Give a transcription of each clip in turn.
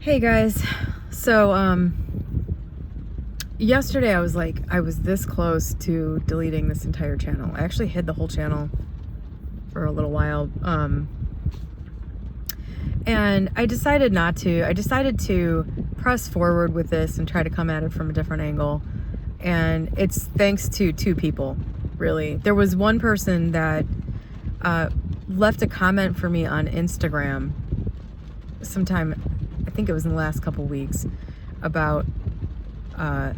Hey guys, so yesterday I was this close to deleting this entire channel. I actually hid the whole channel for a little while, and I decided not to. I decided to press forward with this and try to come at it from a different angle, and it's thanks to two people, really. There was one person that left a comment for me on Instagram sometime, I think it was in the last couple weeks, about that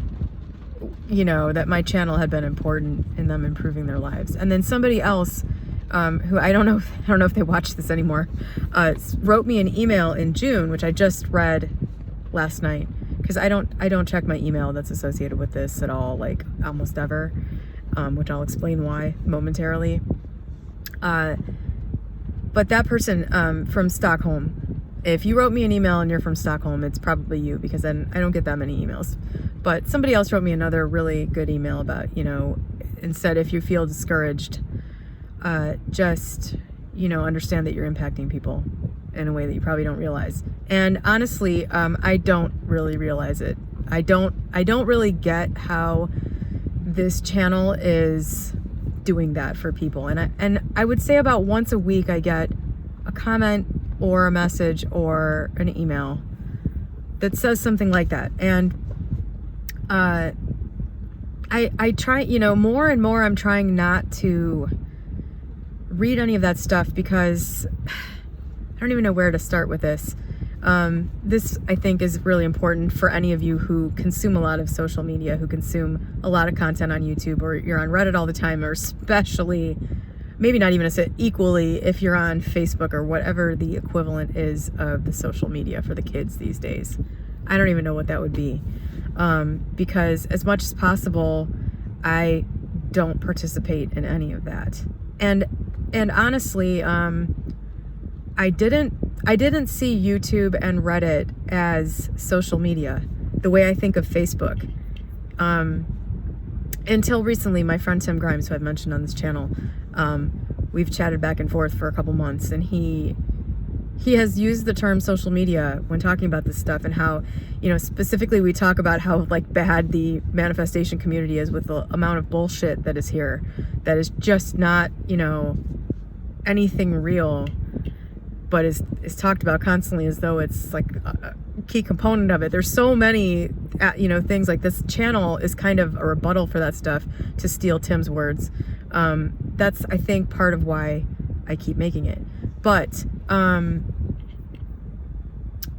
my channel had been important in them improving their lives. And then somebody else, who I don't know if they watch this anymore, wrote me an email in June, which I just read last night, because I don't check my email that's associated with this at all, like almost ever, which I'll explain why momentarily. But that person from Stockholm, if you wrote me an email and you're from Stockholm, it's probably you, because then I don't get that many emails. But somebody else wrote me another really good email about, instead, if you feel discouraged, just, understand that you're impacting people in a way that you probably don't realize. And honestly, I don't really realize it. I don't really get how this channel is doing that for people. And I would say about once a week I get a comment or a message or an email that says something like that. And I try, more and more I'm trying not to read any of that stuff, because I don't even know where to start with this. This, I think, is really important for any of you who consume a lot of social media, who consume a lot of content on YouTube, or you're on Reddit all the time, or especially, maybe not even equally, if you're on Facebook or whatever the equivalent is of the social media for the kids these days. I don't even know what that would be. Because as much as possible, I don't participate in any of that. And honestly, I didn't see YouTube and Reddit as social media the way I think of Facebook. Until recently, my friend Tim Grimes, who I've mentioned on this channel, we've chatted back and forth for a couple months, and he has used the term social media when talking about this stuff, and how, specifically we talk about how bad the manifestation community is with the amount of bullshit that is here, that is just not, anything real, but is talked about constantly as though it's like a key component of it. There's so many, things like this channel is kind of a rebuttal for that stuff, to steal Tim's words. That's, I think, part of why I keep making it. But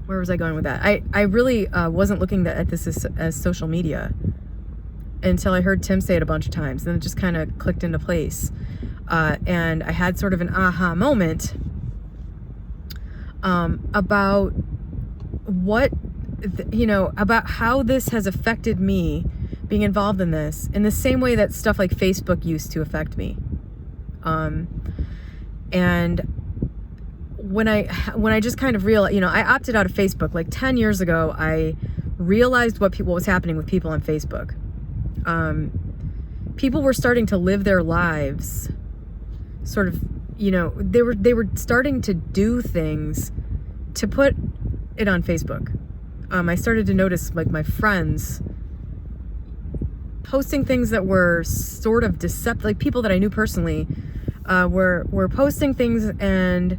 where was I going with that? I really wasn't looking at this as social media until I heard Tim say it a bunch of times. Then it just kind of clicked into place. And I had sort of an aha moment about about how this has affected me being involved in this, in the same way that stuff like Facebook used to affect me. And when I just kind of realized, I opted out of Facebook like 10 years ago. I realized what was happening with people on Facebook. People were starting to live their lives sort of, they were starting to do things to put it on Facebook. I started to notice my friends posting things that were sort of deceptive, like people that I knew personally, were posting things and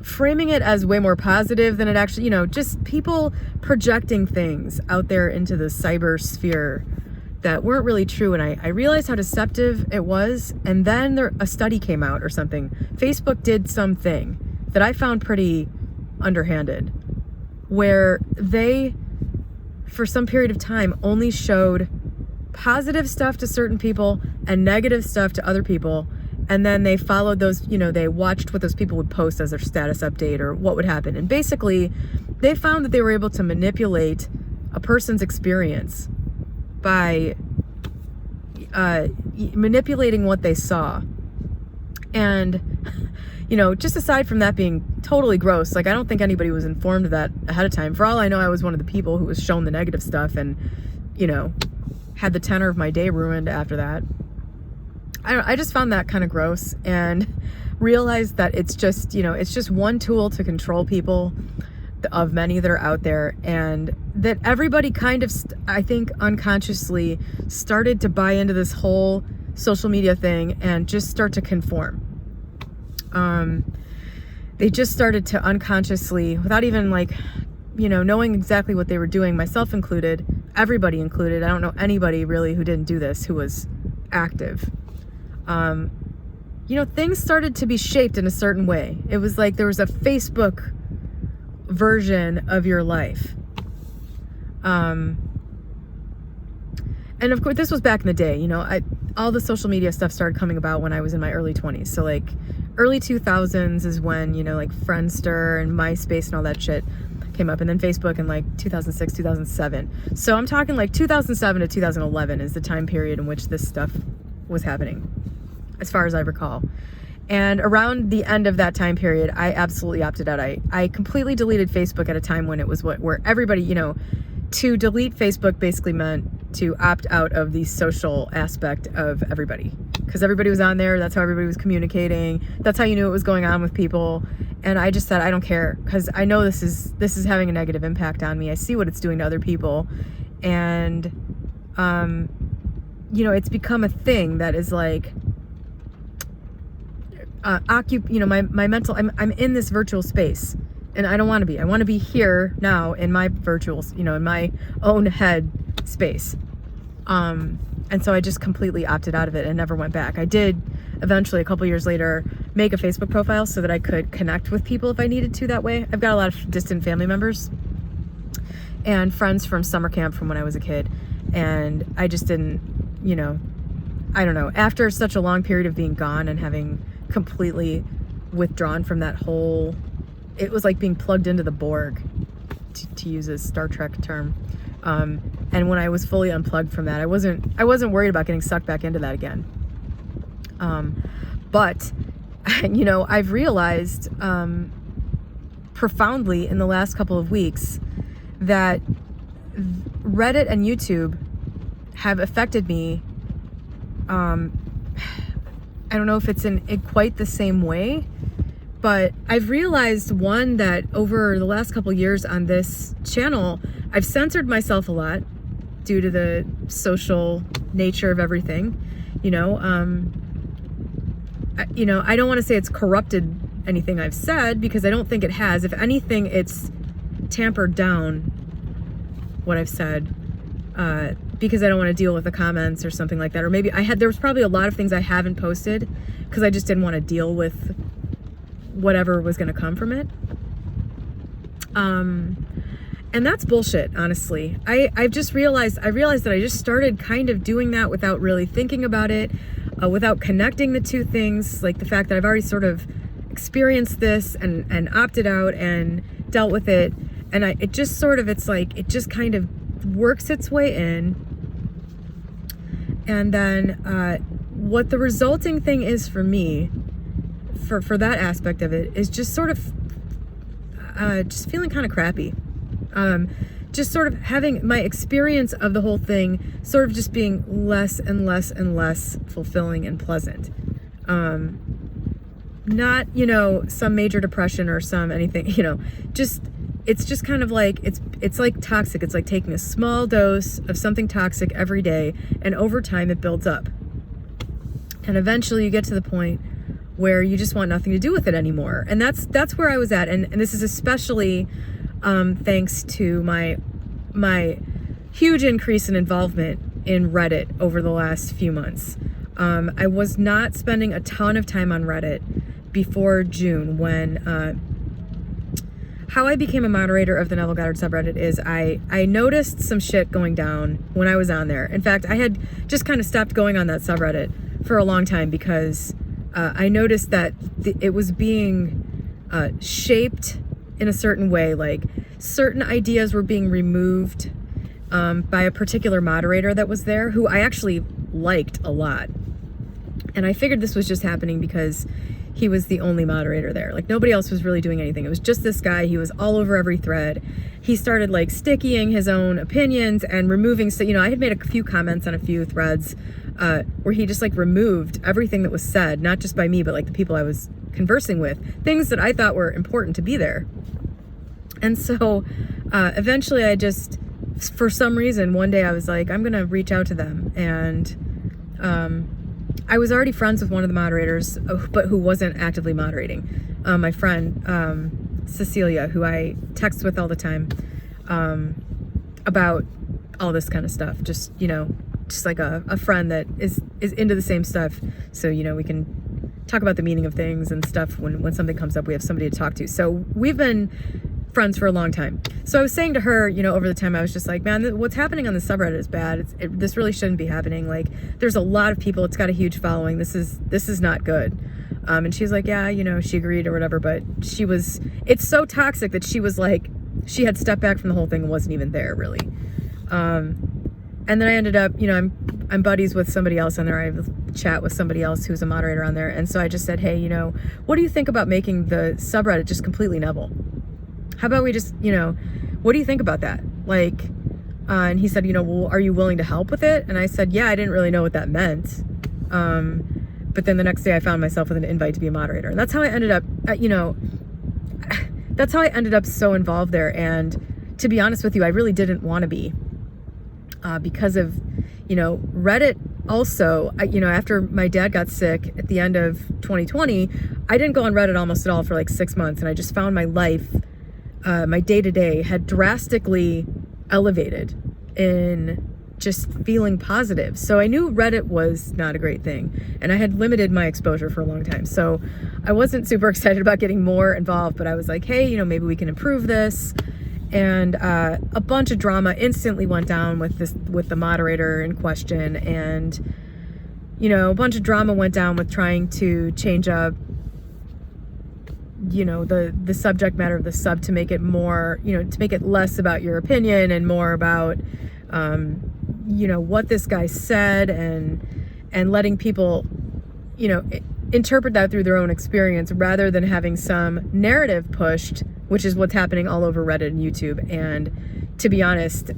framing it as way more positive than it actually, just people projecting things out there into the cyber sphere that weren't really true. And I realized how deceptive it was. And then a study came out or something. Facebook did something that I found pretty underhanded, where they, for some period of time, only showed positive stuff to certain people and negative stuff to other people. And then they followed those, they watched what those people would post as their status update or what would happen. And basically, they found that they were able to manipulate a person's experience by manipulating what they saw. And, just aside from that being totally gross, I don't think anybody was informed of that ahead of time. For all I know, I was one of the people who was shown the negative stuff and, had the tenor of my day ruined after that. I just found that kind of gross, and realized that it's just one tool to control people. of many that are out there, and that everybody kind of, I think unconsciously started to buy into this whole social media thing and just start to conform. They just started to unconsciously, without even like, knowing exactly what they were doing, myself included, everybody included. I don't know anybody really who didn't do this, who was active. Things started to be shaped in a certain way. It was like there was a Facebook version of your life. And of course, this was back in the day. All the social media stuff started coming about when I was in my early 20s. So like early 2000s is when, like Friendster and MySpace and all that shit came up, and then Facebook in like 2006, 2007. So I'm talking like 2007 to 2011 is the time period in which this stuff was happening, as far as I recall. And around the end of that time period, I absolutely opted out. I completely deleted Facebook at a time when it was where everybody, to delete Facebook basically meant to opt out of the social aspect of everybody, because everybody was on there. That's how everybody was communicating. That's how you knew what was going on with people. And I just said, I don't care, because I know this is having a negative impact on me. I see what it's doing to other people. And, it's become a thing that is like, my mental, I'm in this virtual space, and I don't want to be. I want to be here now in my virtual, in my own head space. And so I just completely opted out of it and never went back. I did eventually, a couple years later, make a Facebook profile so that I could connect with people if I needed to that way. I've got a lot of distant family members and friends from summer camp from when I was a kid. And I just didn't, I don't know, after such a long period of being gone and having completely withdrawn from that whole, it was like being plugged into the Borg, to use a Star Trek term. And when I was fully unplugged from that, I wasn't worried about getting sucked back into that again. But I've realized profoundly in the last couple of weeks that Reddit and YouTube have affected me. I don't know if it's in quite the same way, but I've realized, one, that over the last couple years on this channel, I've censored myself a lot due to the social nature of everything. I don't want to say it's corrupted anything I've said, because I don't think it has. If anything, it's tampered down what I've said, because I don't want to deal with the comments or something like that. Or maybe there was probably a lot of things I haven't posted because I just didn't want to deal with whatever was going to come from it. And that's bullshit, honestly. I've just realized, that I just started kind of doing that without really thinking about it, without connecting the two things, like the fact that I've already sort of experienced this and opted out and dealt with it. And it just kind of works its way in. And then what the resulting thing is for me, for that aspect of it, is just sort of just feeling kind of crappy. Just sort of having my experience of the whole thing sort of just being less and less and less fulfilling and pleasant. Not, some major depression or some anything, it's just kind of like, it's like toxic. It's like taking a small dose of something toxic every day, and over time it builds up. And eventually you get to the point where you just want nothing to do with it anymore. And that's where I was at. And this is especially thanks to my huge increase in involvement in Reddit over the last few months. I was not spending a ton of time on Reddit before June, when how I became a moderator of the Neville Goddard subreddit is I noticed some shit going down when I was on there. In fact, I had just kind of stopped going on that subreddit for a long time because I noticed that it was being shaped in a certain way. Like, certain ideas were being removed by a particular moderator that was there, who I actually liked a lot. And I figured this was just happening because he was the only moderator there. Like, nobody else was really doing anything. It was just this guy. He was all over every thread. He started like stickying his own opinions and removing. So, I had made a few comments on a few threads where he just like removed everything that was said, not just by me, but like the people I was conversing with, things that I thought were important to be there. And so eventually I just, for some reason, one day I was like, I'm going to reach out to them. And I was already friends with one of the moderators, but who wasn't actively moderating. My friend, Cecilia, who I text with all the time about all this kind of stuff. Just, you know, just like a friend that is into the same stuff. So, you know, we can talk about the meaning of things and stuff when something comes up. We have somebody to talk to. So we've been friends for a long time. So I was saying to her, you know, over the time, I was just like, man, what's happening on the subreddit is bad. This really shouldn't be happening. Like, there's a lot of people. It's got a huge following. This is not good. And she's like, yeah, you know, she agreed or whatever. But it's so toxic that she was like, she had stepped back from the whole thing and wasn't even there really. And then I ended up, you know, I'm buddies with somebody else on there. I have a chat with somebody else who's a moderator on there. And so I just said, hey, you know, what do you think about making the subreddit just completely Neville? How about we just, you know, what do you think about that? Like, and he said, you know, well, are you willing to help with it? And I said, yeah, I didn't really know what that meant. But then the next day I found myself with an invite to be a moderator. And that's how I ended up, you know, that's how I ended up so involved there. And to be honest with you, I really didn't want to be because of, you know, Reddit also, you know, after my dad got sick at the end of 2020, I didn't go on Reddit almost at all for like 6 months. And I just found my life, my day-to-day had drastically elevated in just feeling positive. So I knew Reddit was not a great thing, and I had limited my exposure for a long time. So I wasn't super excited about getting more involved, but I was like, hey, you know, maybe we can improve this. And a bunch of drama instantly went down with the moderator in question. And, you know, a bunch of drama went down with trying to change up, you know, the subject matter of the sub to make it more, you know, to make it less about your opinion and more about, you know, what this guy said, and letting people, you know, interpret that through their own experience rather than having some narrative pushed, which is what's happening all over Reddit and YouTube. And to be honest,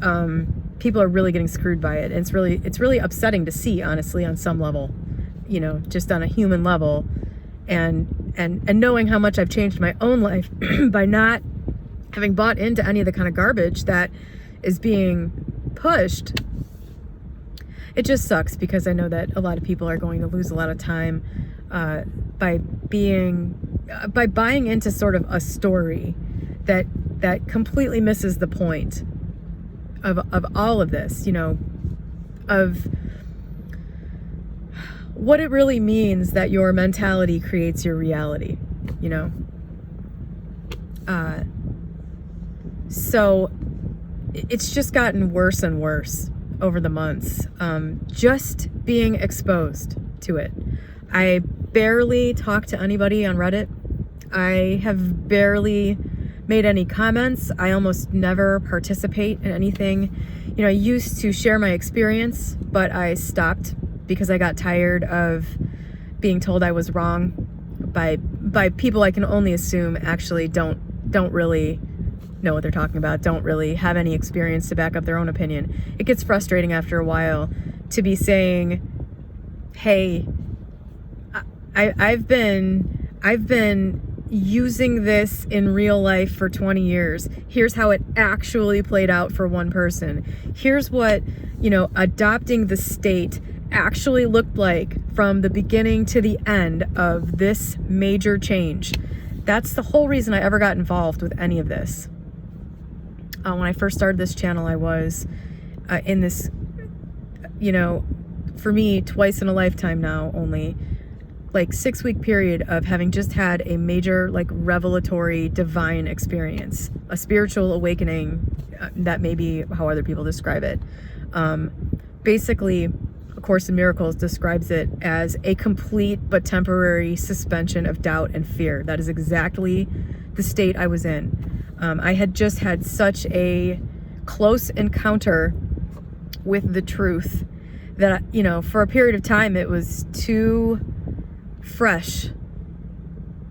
people are really getting screwed by it. And it's really upsetting to see, honestly, on some level, you know, just on a human level. And knowing how much I've changed my own life by not having bought into any of the kind of garbage that is being pushed, it just sucks, because I know that a lot of people are going to lose a lot of time by buying into sort of a story that completely misses the point of all of this, you know, of what it really means that your mentality creates your reality, you know. So it's just gotten worse and worse over the months, just being exposed to it. I barely talk to anybody on Reddit. I have barely made any comments. I almost never participate in anything. You know, I used to share my experience, but I stopped because I got tired of being told I was wrong by people I can only assume actually don't really know what they're talking about, don't really have any experience to back up their own opinion. It gets frustrating after a while to be saying, hey, I've been using this in real life for 20 years. Here's how it actually played out for one person. Here's what, you know, adopting the state actually looked like from the beginning to the end of this major change. That's the whole reason I ever got involved with any of this. When I first started this channel, I was in this, you know, for me, twice in a lifetime now, only, like 6-week period of having just had a major, like, revelatory divine experience, a spiritual awakening, that may be how other people describe it. Basically, A Course in Miracles describes it as a complete but temporary suspension of doubt and fear. That is exactly the state I was in. I had just had such a close encounter with the truth that, you know, for a period of time, it was too fresh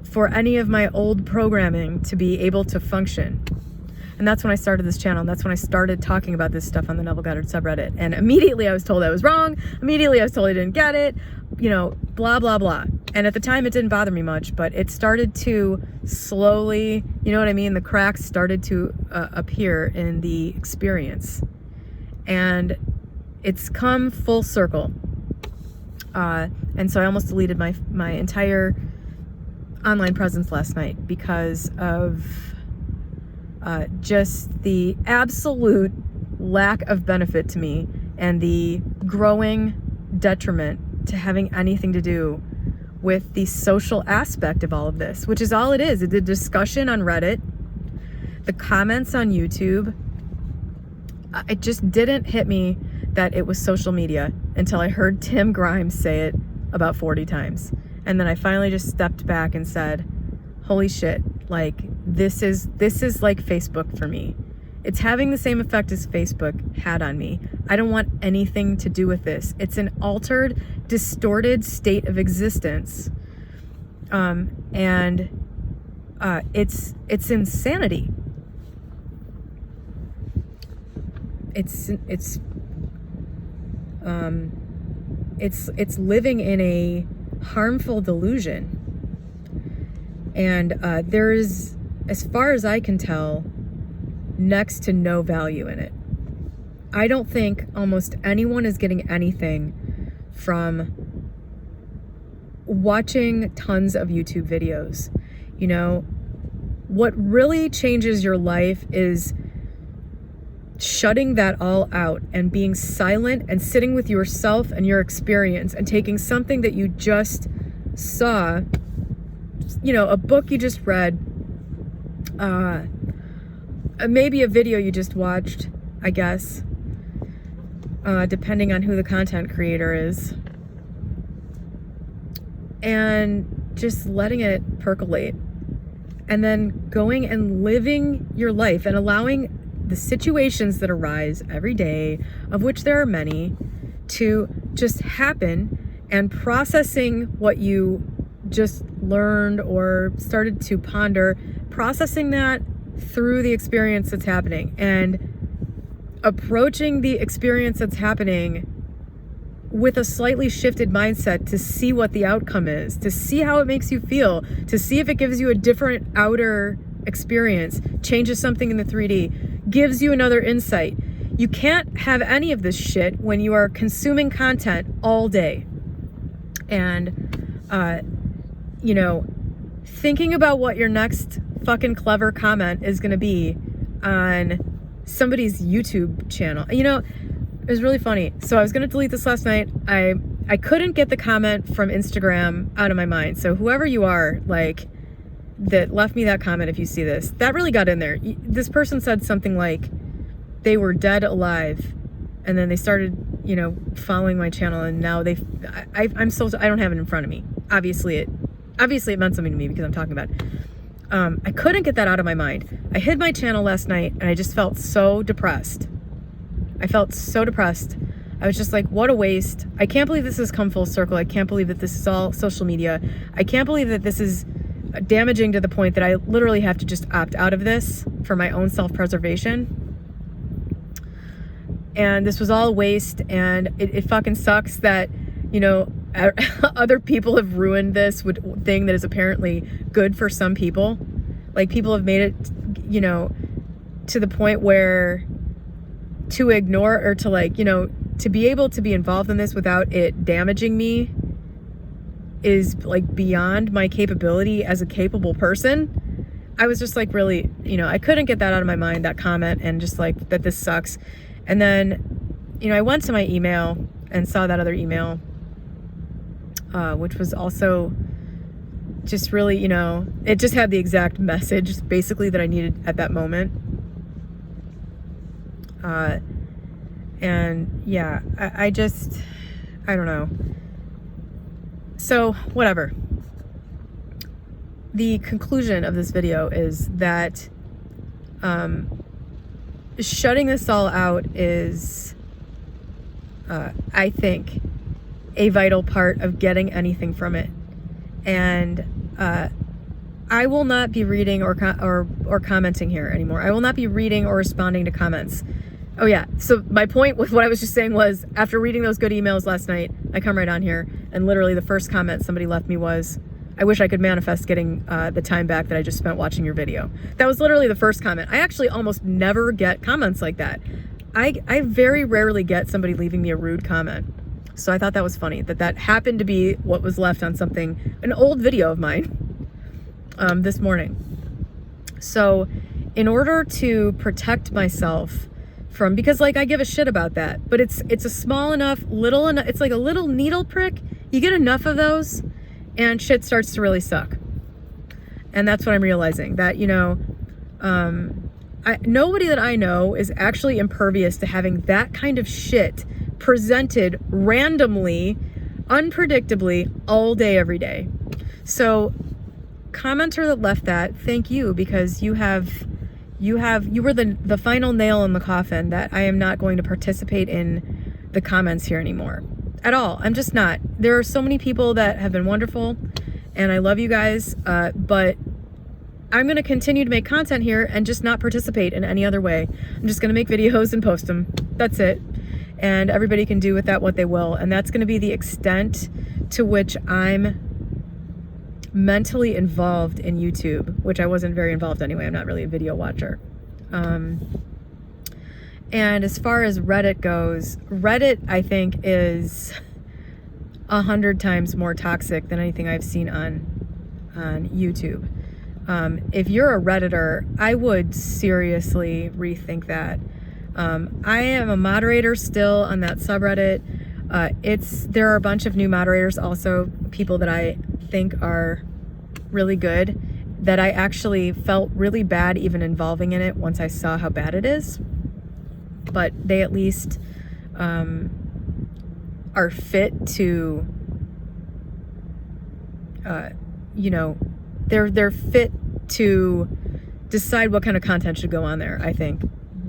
for any of my old programming to be able to function. And that's when I started this channel. And that's when I started talking about this stuff on the Neville Goddard subreddit. And immediately I was told I was wrong. Immediately I was told I didn't get it. blah, blah, blah. And at the time it didn't bother me much, but it started to slowly, you know what I mean? The cracks started to appear in the experience. And it's come full circle. And so I almost deleted my entire online presence last night because of just the absolute lack of benefit to me and the growing detriment to having anything to do with the social aspect of all of this, which is all it is. The discussion on Reddit, the comments on YouTube. It just didn't hit me that it was social media until I heard Tim Grimes say it about 40 times. And then I finally just stepped back and said, holy shit, like this is like Facebook for me. It's having the same effect as Facebook had on me. I don't want anything to do with this. It's an altered, distorted state of existence. And it's insanity. It's living in a harmful delusion. And there is, as far as I can tell, next to no value in it. I don't think almost anyone is getting anything from watching tons of YouTube videos. You know, what really changes your life is shutting that all out and being silent and sitting with yourself and your experience and taking something that you just saw, you know, a book you just read, maybe a video you just watched, I guess, depending on who the content creator is, and just letting it percolate, and then going and living your life and allowing the situations that arise every day, of which there are many, to just happen, and processing what you just learned or started to ponder, processing that through the experience that's happening, and approaching the experience that's happening with a slightly shifted mindset to see what the outcome is, to see how it makes you feel, to see if it gives you a different outer experience, changes something in the 3D, gives you another insight. You can't have any of this shit when you are consuming content all day. And, you know, thinking about what your next fucking clever comment is going to be on somebody's YouTube channel. You know, it was really funny. So I was going to delete this last night. I couldn't get the comment from Instagram out of my mind. So whoever you are, like, that left me that comment, if you see this, that really got in there. This person said something like they were dead alive, and then they started, you know, following my channel, and now I don't have it in front of me. Obviously it meant something to me because I'm talking about it. I couldn't get that out of my mind. I hid my channel last night, and I just felt so depressed. I was just like, what a waste. I can't believe this has come full circle. I can't believe that this is all social media. I can't believe that this is damaging to the point that I literally have to just opt out of this for my own self-preservation. And this was all a waste, and it fucking sucks that, you know, other people have ruined this thing that is apparently good for some people. Like, people have made it, you know, to the point where to ignore or to, like, you know, to be able to be involved in this without it damaging me is, like, beyond my capability as a capable person. I was just like, really, you know, I couldn't get that out of my mind, that comment, and just like, that this sucks. And then, you know, I went to my email and saw that other email, which was also just really, you know, it just had the exact message basically that I needed at that moment. And yeah, I don't know. So whatever. The conclusion of this video is that shutting this all out is, I think, a vital part of getting anything from it. And I will not be reading or commenting here anymore. I will not be reading or responding to comments. Oh yeah, so my point with what I was just saying was, after reading those good emails last night, I come right on here And literally the first comment somebody left me was, I wish I could manifest getting the time back that I just spent watching your video. That was literally the first comment. I actually almost never get comments like that. I very rarely get somebody leaving me a rude comment. So I thought that was funny that happened to be what was left on an old video of mine this morning. So in order to protect myself from, because like I give a shit about that, but it's a small enough, little enough, it's like a little needle prick. You get enough of those and shit starts to really suck. And that's what I'm realizing, that, you know, nobody that I know is actually impervious to having that kind of shit presented randomly, unpredictably, all day, every day. So commenter that left that, thank you, because you were the final nail in the coffin that I am not going to participate in the comments here anymore at all. I'm just not. There are so many people that have been wonderful and I love you guys, but I'm going to continue to make content here and just not participate in any other way. I'm just going to make videos and post them. That's it. And everybody can do with that what they will. And that's going to be the extent to which I'm mentally involved in YouTube, which I wasn't very involved anyway. I'm not really a video watcher. And as far as Reddit goes, Reddit, I think, is 100 times more toxic than anything I've seen on YouTube. If you're a Redditor, I would seriously rethink that. I am a moderator still on that subreddit. There are a bunch of new moderators also, people that I think are really good, that I actually felt really bad even involving in it once I saw how bad it is. But they at least are fit to, you know, they're fit to decide what kind of content should go on there, I think,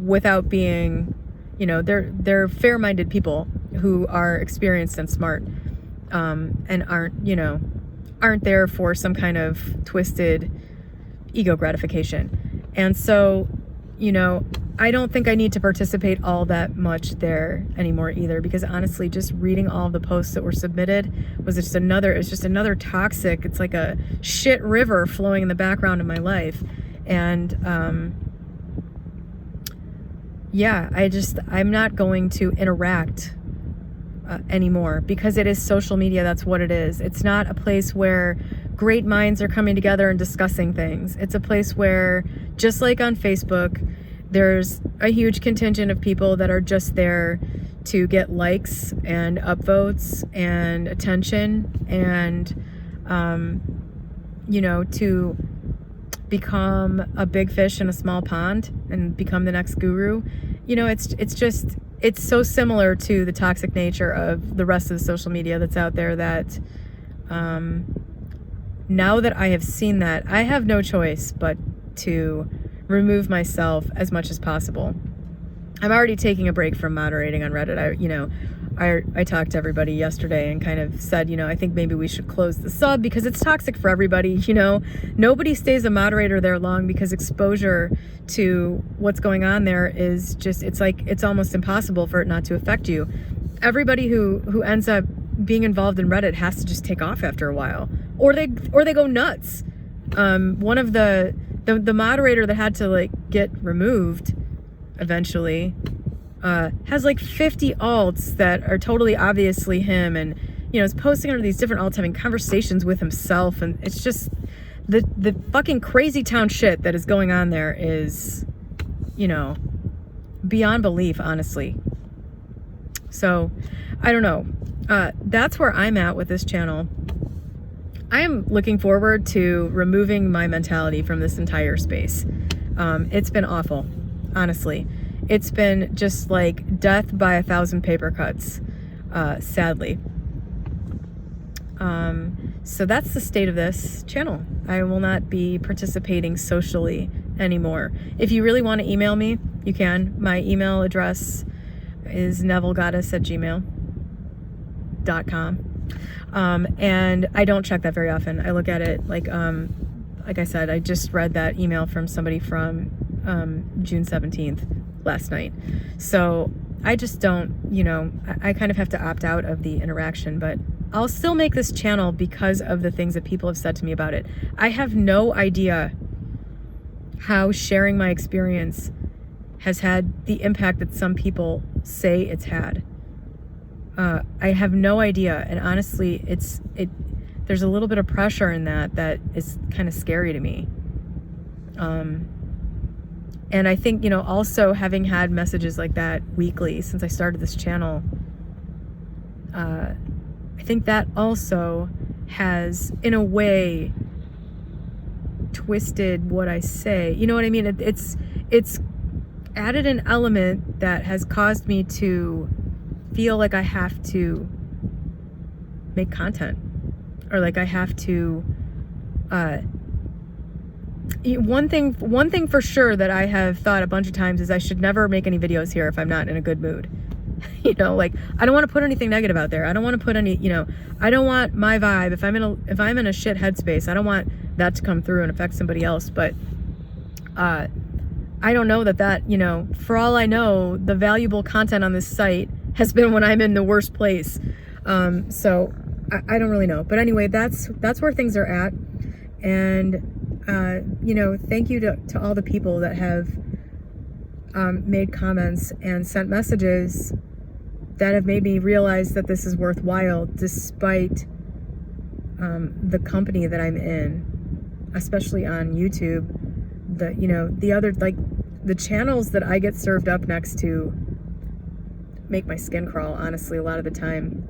without being, you know, they're fair-minded people who are experienced and smart, and aren't there for some kind of twisted ego gratification. And so, you know, I don't think I need to participate all that much there anymore either, because honestly, just reading all of the posts that were submitted was just another toxic, it's like a shit river flowing in the background of my life. And yeah, I'm not going to interact anymore, because it is social media. That's what it is. It's not a place where great minds are coming together and discussing things. It's a place where, just like on Facebook, there's a huge contingent of people that are just there to get likes and upvotes and attention and, you know, to become a big fish in a small pond and become the next guru. You know, it's so similar to the toxic nature of the rest of the social media that's out there that, now that I have seen that, I have no choice but to remove myself as much as possible. I'm already taking a break from moderating on Reddit. I talked to everybody yesterday and kind of said, you know, I think maybe we should close the sub because it's toxic for everybody. You know, nobody stays a moderator there long, because exposure to what's going on there is just, it's almost impossible for it not to affect you. Everybody who ends up being involved in Reddit has to just take off after a while, or they go nuts. One of the moderator that had to like get removed eventually has like 50 alts that are totally obviously him, and you know, is posting under these different alts, having conversations with himself, and it's just the fucking crazy town shit that is going on there is, you know, beyond belief, honestly. So I don't know. That's where I'm at with this channel. I am looking forward to removing my mentality from this entire space. It's been awful, honestly. It's been just like death by 1,000 paper cuts, sadly. So that's the state of this channel. I will not be participating socially anymore. If you really want to email me, you can. My email address is nevillegoddess@gmail.com. And I don't check that very often. I look at it like I said, I just read that email from somebody from June 17th last night. So I just don't, you know, I kind of have to opt out of the interaction, but I'll still make this channel because of the things that people have said to me about it. I have no idea how sharing my experience has had the impact that some people say it's had. I have no idea, and honestly, there's a little bit of pressure in that is kind of scary to me. And I think, also having had messages like that weekly since I started this channel, I think that also has, in a way, twisted what I say. You know what I mean? It's added an element that has caused me to feel like I have to make content, or like I have to one thing for sure that I have thought a bunch of times is I should never make any videos here if I'm not in a good mood. Like, I don't want to put anything negative out there. I don't want to put any, I don't want my vibe, if I'm in a shit headspace, I don't want that to come through and affect somebody else. But I don't know that for all I know, the valuable content on this site has been when I'm in the worst place. So I don't really know. But anyway, that's where things are at. And thank you to all the people that have made comments and sent messages that have made me realize that this is worthwhile, despite the company that I'm in, especially on YouTube. The other, like, the channels that I get served up next to make my skin crawl, honestly, a lot of the time.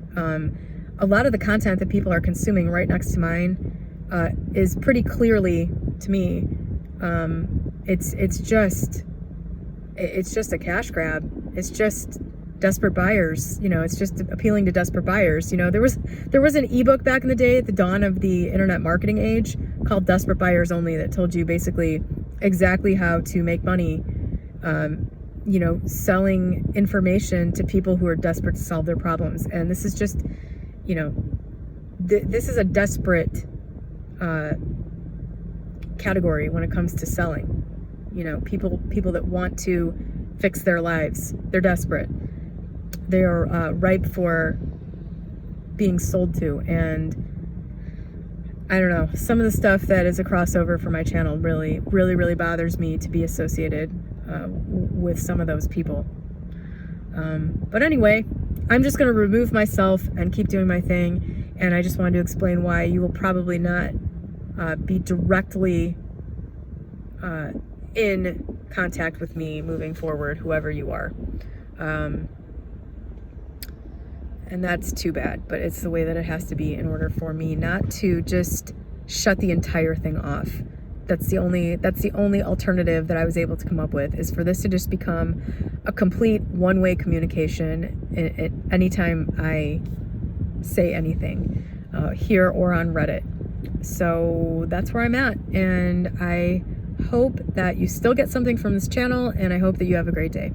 A lot of the content that people are consuming right next to mine is pretty clearly, to me, it's just a cash grab. It's just desperate buyers. It's just appealing to desperate buyers. There was an ebook back in the day at the dawn of the internet marketing age called Desperate Buyers Only that told you basically exactly how to make money, selling information to people who are desperate to solve their problems. And this is just, this is a desperate category when it comes to selling. People that want to fix their lives. They're desperate. They are ripe for being sold to. And I don't know, some of the stuff that is a crossover for my channel really, really, really bothers me to be associated with some of those people. But anyway, I'm just going to remove myself and keep doing my thing. And I just wanted to explain why you will probably not be directly in contact with me moving forward, whoever you are. And that's too bad, but it's the way that it has to be in order for me not to just shut the entire thing off. That's the only alternative that I was able to come up with, is for this to just become a complete one-way communication anytime I say anything, here or on Reddit. So that's where I'm at, and I hope that you still get something from this channel, and I hope that you have a great day.